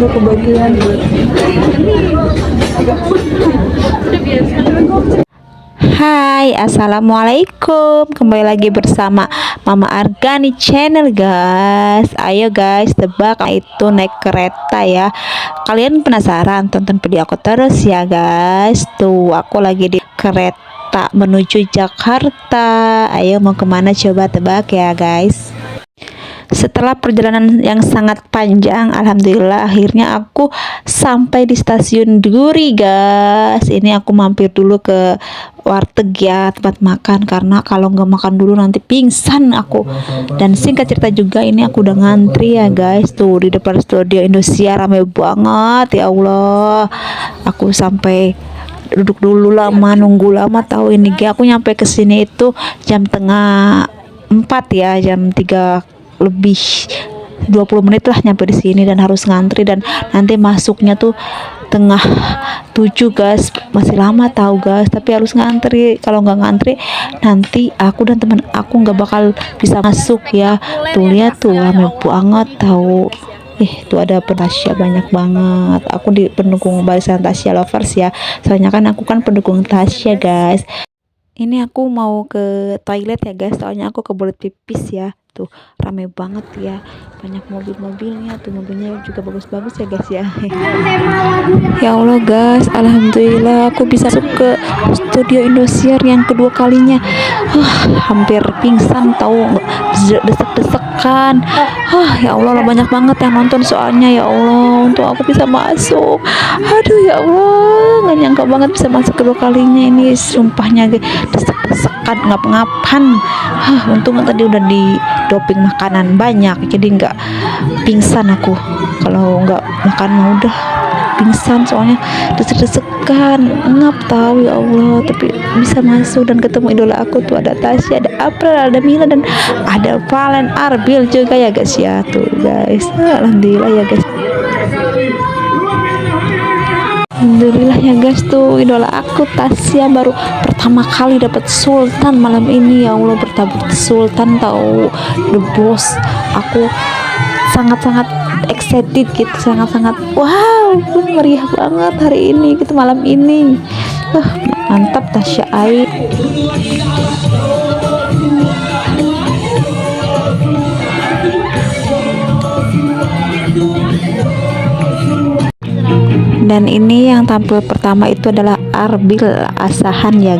dulu kebagian. Hai, assalamualaikum. Kembali lagi bersama Mama Argani Channel, guys. Ayo guys, tebak itu naik kereta ya. Kalian penasaran? Tonton video aku terus ya guys. Tuh, aku lagi di kereta menuju Jakarta. Ayo, mau kemana? Coba tebak ya guys. Setelah perjalanan yang sangat panjang, alhamdulillah akhirnya aku sampai di stasiun Duri guys. Ini aku mampir dulu ke warteg ya, tempat makan, karena kalau nggak makan dulu nanti pingsan aku. Dan singkat cerita juga, ini aku udah ngantri ya guys. Tuh di depan studio Indosiar ramai banget ya Allah. Aku sampai duduk dulu lama, nunggu lama. Tahu ini aku nyampe ke sini itu jam tengah 4 ya, jam 3 lebih 20 menit lah nyampe di sini, dan harus ngantri, dan nanti masuknya tuh tengah 7 guys. Masih lama tahu guys, tapi harus ngantri. Kalau nggak ngantri nanti aku dan teman aku nggak bakal bisa masuk ya. Tuh lihat tuh rame banget tahu. Tuh ada Tasya banyak banget. Aku di pendukung barisan Tasya lovers ya, soalnya kan aku kan pendukung Tasya guys. Ini aku mau ke toilet ya guys, soalnya aku kebelet pipis ya. Tuh rame banget ya, banyak mobil-mobilnya. Tuh mobilnya juga bagus-bagus ya guys ya. Ya Allah guys, alhamdulillah aku bisa masuk ke studio Indosiar yang kedua kalinya. Hampir pingsan tahu, desek-desekan. Ya Allah, banyak banget yang nonton soalnya. Ya Allah, untuk aku bisa masuk. Aduh ya Allah, nggak nyangka banget bisa masuk kedua kalinya ini. Sumpahnya desek-desekan ngap-ngapan. Untung tadi udah di doping makanan banyak, jadi nggak pingsan aku. Kalau nggak makan mah udah pingsan, soalnya desek-desekan ngap tahu ya Allah. Tapi bisa masuk dan ketemu idola aku tuh, ada Tasya, ada April, ada Mila, dan ada Valen Arbil juga ya guys ya. Tuh guys, alhamdulillah ya guys. Alhamdulillah ya guys, tuh idola aku Tasya baru pertama kali dapat Sultan malam ini. Ya Allah, bertabur Sultan tahu, the boss. Aku sangat-sangat excited gitu, sangat-sangat wow, meriah banget hari ini gitu, malam ini. Mantap Tasya Air. Dan ini yang tampil pertama itu adalah Arbil Asahan ya,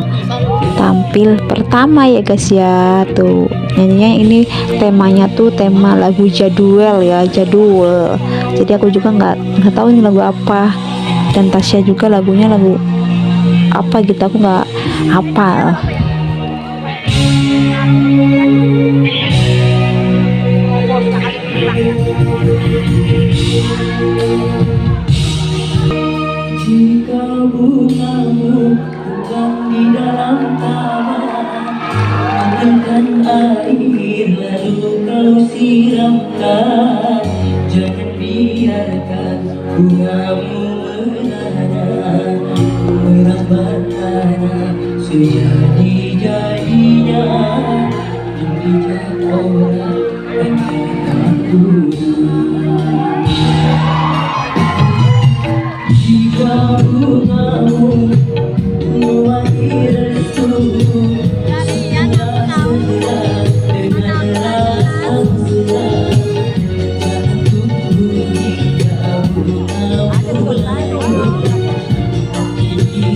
tampil pertama ya guys ya. Tuh nyanyinya ini temanya tuh tema lagu jadul ya, jadul. Jadi aku juga nggak tahu ini lagu apa, dan Tasya juga lagunya lagu apa gitu, aku nggak hafal. Jika bungamu kembang di dalam taman, ambilkan air lalu kau siramkan. Jangan biarkan bungamu menanam, merambat tanah sejadi-jadinya, dan bijak orang akan guna. Jika bungamu menuai restu, segera dengan rasa mesra, jangan tunggu hingga bunga mulai. Ini